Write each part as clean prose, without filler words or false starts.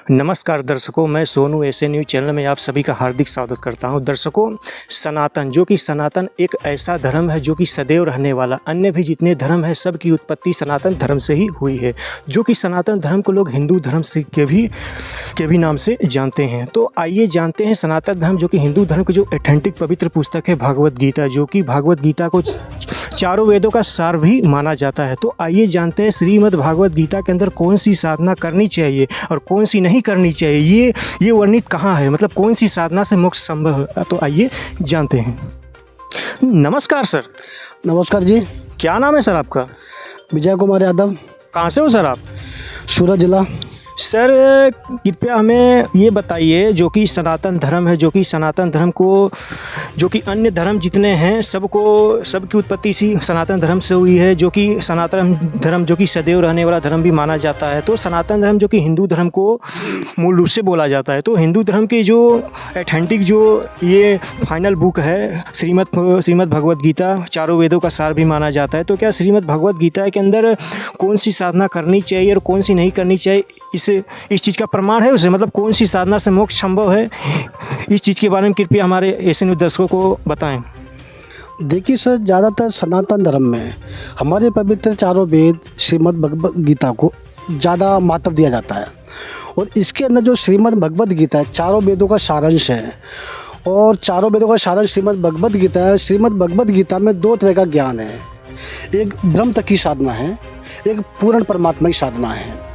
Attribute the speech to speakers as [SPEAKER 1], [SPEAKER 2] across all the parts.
[SPEAKER 1] नमस्कार दर्शकों, मैं सोनू ऐसे न्यूज़ चैनल में आप सभी का हार्दिक स्वागत करता हूं। दर्शकों, सनातन एक ऐसा धर्म है जो कि सदैव रहने वाला, अन्य भी जितने धर्म है सब की उत्पत्ति सनातन धर्म से ही हुई है, जो कि सनातन धर्म को लोग हिंदू धर्म से के भी नाम से जानते हैं। तो आइए जानते हैं सनातन धर्म जो कि हिंदू धर्म की जो ऑथेंटिक पवित्र पुस्तक है भागवत गीता, जो कि भागवत गीता को चारों वेदों का सार भी माना जाता है। तो आइए जानते हैं श्रीमद् भागवत गीता के अंदर कौन सी साधना करनी चाहिए और कौन सी नहीं करनी चाहिए, ये वर्णित कहाँ है, मतलब कौन सी साधना से मोक्ष संभव है। तो आइए जानते हैं। नमस्कार सर।
[SPEAKER 2] नमस्कार जी।
[SPEAKER 1] क्या नाम है सर आपका?
[SPEAKER 2] विजय कुमार यादव।
[SPEAKER 1] कहाँ से हो सर आप?
[SPEAKER 2] सूरत जिला।
[SPEAKER 1] सर कृपया हमें ये बताइए, जो कि सनातन धर्म है, जो कि सनातन धर्म को, जो कि अन्य धर्म जितने हैं सबकी उत्पत्ति इसी सनातन धर्म से हुई है, जो कि सनातन धर्म जो कि सदैव रहने वाला धर्म भी माना जाता है। तो सनातन धर्म जो कि हिंदू धर्म को मूल रूप से बोला जाता है। तो हिंदू धर्म की जो ऑथेंटिक जो ये फाइनल बुक है श्रीमद् भगवत गीता, चारों वेदों का सार भी माना जाता है। तो क्या श्रीमद् भगवत गीता के अंदर कौन सी साधना करनी चाहिए और कौन सी नहीं करनी चाहिए, इस चीज़ का प्रमाण है उसे, मतलब कौन सी साधना से मोक्ष संभव है, इस चीज़ के बारे में कृपया हमारे ऐसे न्यूज़ दर्शकों को बताएं।
[SPEAKER 2] देखिए सर, ज़्यादातर सनातन धर्म में हमारे पवित्र चारों वेद श्रीमद् भगवत गीता को ज़्यादा महत्व दिया जाता है। और इसके अंदर जो श्रीमद् भगवत गीता है चारों वेदों का सारांश है, और चारों वेदों का सारांश श्रीमद् भगवत गीता है। श्रीमद् भगवत गीता में दो तरह का ज्ञान है, एक ब्रह्म तक की साधना है, एक पूर्ण परमात्मा की साधना है।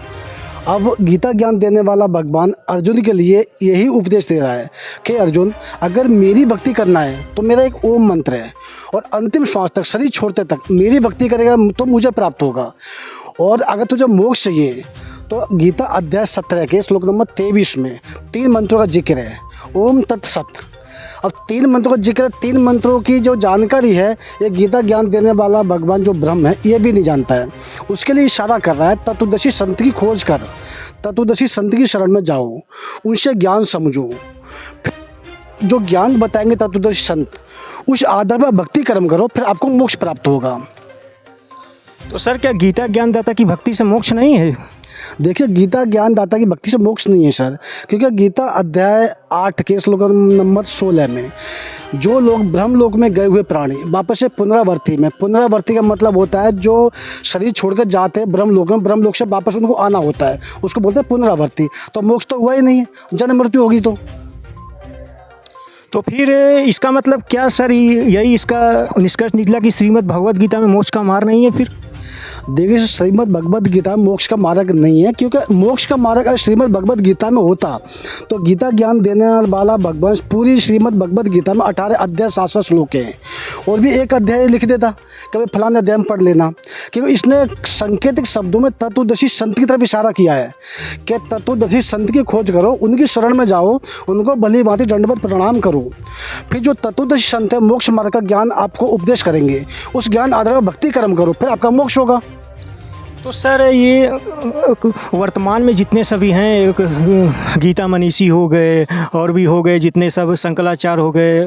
[SPEAKER 2] अब गीता ज्ञान देने वाला भगवान अर्जुन के लिए यही उपदेश दे रहा है कि अर्जुन, अगर मेरी भक्ति करना है तो मेरा एक ओम मंत्र है, और अंतिम श्वास तक, शरीर छोड़ते तक मेरी भक्ति करेगा तो मुझे प्राप्त होगा। और अगर तुझे मोक्ष चाहिए तो गीता अध्याय 17 के श्लोक नंबर 23 में 3 मंत्रों का जिक्र है, ओम तत्सत। अब 3 मंत्रों का जिक्र, 3 मंत्रों की जो जानकारी है ये गीता ज्ञान देने वाला भगवान जो ब्रह्म है ये भी नहीं जानता है। उसके लिए इशारा कर रहा है, तत्वदर्शी संत की खोज कर, तत्वदर्शी संत की शरण में जाओ, उनसे ज्ञान समझो। जो ज्ञान बताएंगे तत्वदर्शी संत, उस आधार पर भक्ति कर्म करो, फिर आपको मोक्ष प्राप्त होगा।
[SPEAKER 1] तो सर क्या गीता ज्ञानदाता की भक्ति से मोक्ष नहीं है?
[SPEAKER 2] देखिए, गीता ज्ञानदाता की भक्ति से मोक्ष नहीं है सर, क्योंकि गीता अध्याय 8 के श्लोक नंबर 16 में जो लोग ब्रह्मलोक में गए हुए प्राणी वापस से पुनरावर्ती का मतलब होता है जो शरीर छोड़कर जाते हैं ब्रह्मलोक में, ब्रह्मलोक से वापस उनको आना होता है, उसको बोलते हैं पुनरावर्ती। तो मोक्ष तो हुआ ही नहीं है, जन्म मृत्यु होगी। तो
[SPEAKER 1] फिर इसका मतलब क्या सर, यही इसका निष्कर्ष निकला कि श्रीमद् भगवत गीता में मोक्ष का मार्ग नहीं है? फिर
[SPEAKER 2] देखिए, श्रीमद् भगवत गीता में मोक्ष का मार्ग नहीं है, क्योंकि मोक्ष का मार्ग अगर श्रीमद् भगवत गीता में होता तो गीता ज्ञान देने वाला भगवान पूरी श्रीमद् भगवत गीता में 18 अध्याय 700 श्लोक हैं, और भी एक अध्याय लिख देता कभी फलाने अध्याय में पढ़ लेना। क्योंकि इसने सांकेतिक शब्दों में तत्वदर्शी संत की तरफ इशारा किया है कि तत्वदर्शी संत की खोज करो, उनकी शरण में जाओ, उनको भली भांति दंडवत प्रणाम करो। फिर जो तत्वदर्शी संत है मोक्ष मार्ग का ज्ञान आपको उपदेश करेंगे, उस ज्ञान आधार पर भक्ति कर्म करो, फिर आपका मोक्ष होगा।
[SPEAKER 1] तो सर ये वर्तमान में जितने सभी हैं, गीता मनीषी हो गए और भी हो गए, जितने सब शंकराचार्य हो गए,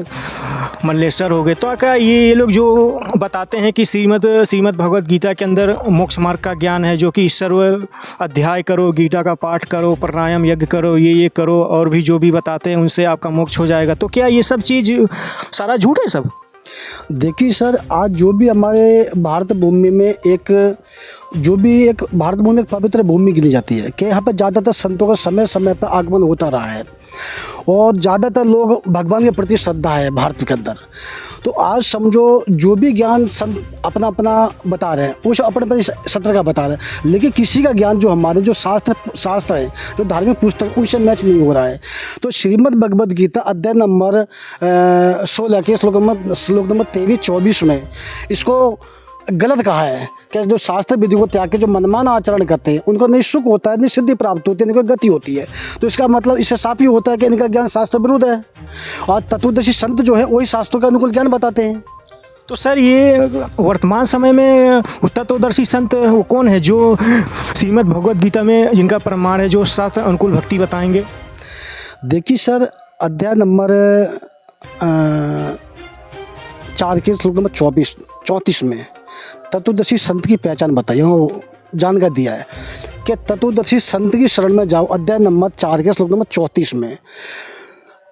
[SPEAKER 1] मल्लेश्वर हो गए, तो क्या ये लोग जो बताते हैं कि श्रीमद् भगवत गीता के अंदर मोक्ष मार्ग का ज्ञान है, जो कि सर्व अध्याय करो, गीता का पाठ करो, प्राणायाम यज्ञ करो, ये करो, और भी जो भी बताते हैं उनसे आपका मोक्ष हो जाएगा, तो क्या ये सब चीज़ सारा झूठ है सब?
[SPEAKER 2] देखिए सर, आज जो भी हमारे भारत भूमि में एक पवित्र भूमि गिनी जाती है कि यहाँ पर ज़्यादातर संतों का समय समय पर आगमन होता रहा है, और ज़्यादातर लोग भगवान के प्रति श्रद्धा है भारत के अंदर। तो आज समझो जो भी ज्ञान संत अपना अपना बता रहे हैं, उस अपने सत्र का बता रहे हैं, लेकिन किसी का ज्ञान जो हमारे जो शास्त्र है, जो धार्मिक पुस्तक, उनसे मैच नहीं हो रहा है। तो श्रीमद् भगवत गीता अध्याय नंबर 16 के श्लोक नंबर 23-24 में इसको गलत कहा है कि जो शास्त्र विधि को त्याग के जो मनमाना आचरण करते हैं उनको नहीं सुख होता है, नहीं सिद्धि प्राप्त होती है, इनको गति होती है। तो इसका मतलब इससे साफ ही होता है कि इनका ज्ञान शास्त्र विरुद्ध है, और तत्वदर्शी संत जो है वही शास्त्रों के अनुकूल ज्ञान बताते हैं।
[SPEAKER 1] तो सर ये वर्तमान समय में तत्वदर्शी संत वो कौन है जो श्रीमद् भगवत गीता में जिनका प्रमाण है, जो शास्त्र अनुकूल भक्ति बताएंगे?
[SPEAKER 2] देखिए सर, अध्याय नंबर 4 के श्लोक नंबर 34 में तत्वदर्शी संत की पहचान बताई, वो जानकर दिया है कि तत्वदर्शी संत की शरण में जाओ, अध्याय नंबर 4 के श्लोक नंबर 34 में।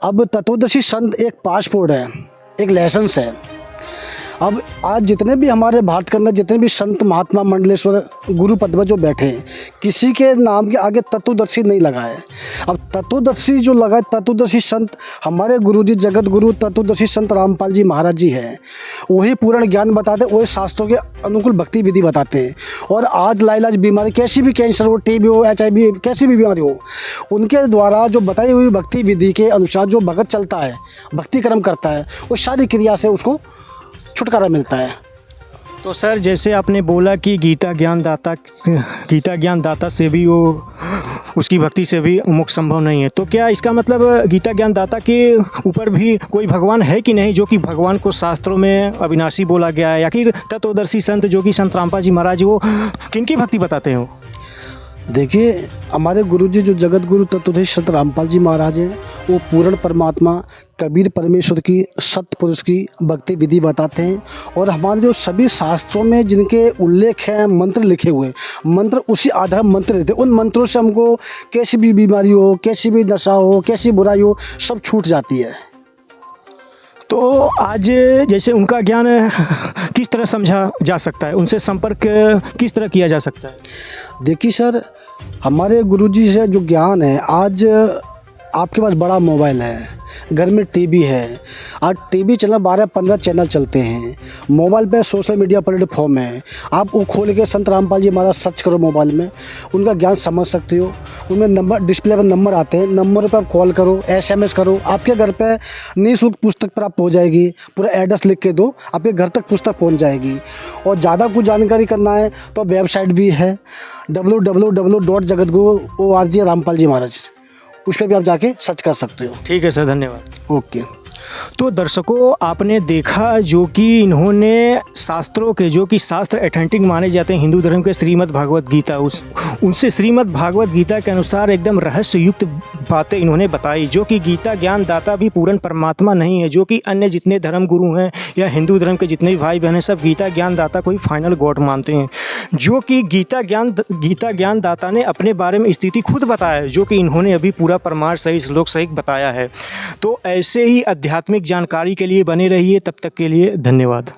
[SPEAKER 2] अब तत्वदर्शी संत एक पासपोर्ट है, एक लाइसेंस है। अब आज जितने भी हमारे भारत के अंदर जितने भी संत महात्मा मंडलेश्वर गुरु पद में जो बैठे हैं, किसी के नाम के आगे तत्वदर्शी नहीं लगा है। अब तत्वदर्शी जो लगा है, तत्वदर्शी संत हमारे गुरुजी जगत गुरु तत्वदर्शी संत रामपाल जी महाराज जी हैं। वही पूर्ण ज्ञान बताते, वही शास्त्रों के अनुकूल भक्ति विधि बताते हैं। और आज लाइलाज बीमारी, कैसी भी कैंसर हो, टीबी हो, HIV, कैसी भी बीमारी हो, उनके द्वारा जो बताई हुई भक्ति विधि के अनुसार जो भगत चलता है, भक्ति कर्म करता है, वो सारी क्रिया से उसको छुटकारा मिलता है।
[SPEAKER 1] तो सर, जैसे आपने बोला कि गीता ज्ञान दाता से भी वो उसकी भक्ति से भी मोक्ष संभव नहीं है, तो क्या इसका मतलब गीता ज्ञान दाता के ऊपर भी कोई भगवान है कि नहीं, जो कि भगवान को शास्त्रों में अविनाशी बोला गया है, या फिर तत्वदर्शी संत जो कि संत रामपाल जी महाराज, वो किनकी भक्ति बताते हैं?
[SPEAKER 2] देखिए, हमारे गुरुजी जो जगत गुरु तत्वदर्शी संत रामपाल जी महाराज हैं, वो पूर्ण परमात्मा कबीर परमेश्वर की सतपुरुष की भक्ति विधि बताते हैं। और हमारे जो सभी शास्त्रों में जिनके उल्लेख हैं, मंत्र लिखे हुए, मंत्र उसी आधार मंत्र रहते हैं। उन मंत्रों से हमको कैसी भी बीमारी हो, कैसी भी नशा हो, कैसी बुराई हो, सब छूट जाती है।
[SPEAKER 1] तो आज जैसे उनका ज्ञान किस तरह समझा जा सकता है, उनसे संपर्क किस तरह किया जा सकता है?
[SPEAKER 2] देखिए सर, हमारे गुरुजी से जो ज्ञान है, आज आपके पास बड़ा मोबाइल है, घर में टीवी है, आज टीवी चला 12-15 चैनल चलते हैं, मोबाइल पे सोशल मीडिया प्लेटफॉर्म है। आप वो खोल के संत रामपाल जी महाराज सर्च करो मोबाइल में, उनका ज्ञान समझ सकते हो। उनमें नंबर, डिस्प्ले पर नंबर आते हैं, नंबर पर आप कॉल करो, SMS करो, आपके घर पे निःशुल्क पुस्तक प्राप्त हो जाएगी। पूरा एड्रेस लिख के दो, आपके घर तक पुस्तक पहुंच जाएगी। और ज़्यादा कुछ जानकारी करना है तो वेबसाइट भी है www.jagatguru.org रामपाल जी महाराज, उस पर भी आप जाके सर्च कर सकते हो।
[SPEAKER 1] ठीक है सर, धन्यवाद।
[SPEAKER 2] ओके।
[SPEAKER 1] तो दर्शकों, आपने देखा जो कि इन्होंने शास्त्रों के, जो कि शास्त्र ऑथेंटिक माने जाते हैं हिंदू धर्म के, श्रीमद् भागवत गीता, उनसे श्रीमद् भागवत गीता के अनुसार एकदम रहस्य युक्त बातें इन्होंने बताई। जो कि गीता ज्ञान दाता भी पूर्ण परमात्मा नहीं है, जो कि अन्य जितने धर्म गुरु हैं या हिंदू धर्म के जितने भी भाई बहन हैं, सब गीता ज्ञान दाता को ही फाइनल गॉड मानते हैं। जो कि गीता ज्ञान दाता ने अपने बारे में स्थिति खुद बताया है, जो कि इन्होंने अभी पूरा प्रमाण सही, श्लोक सहित बताया है। तो ऐसे ही आध्यात्मिक जानकारी के लिए बने रहिए। तब तक के लिए धन्यवाद।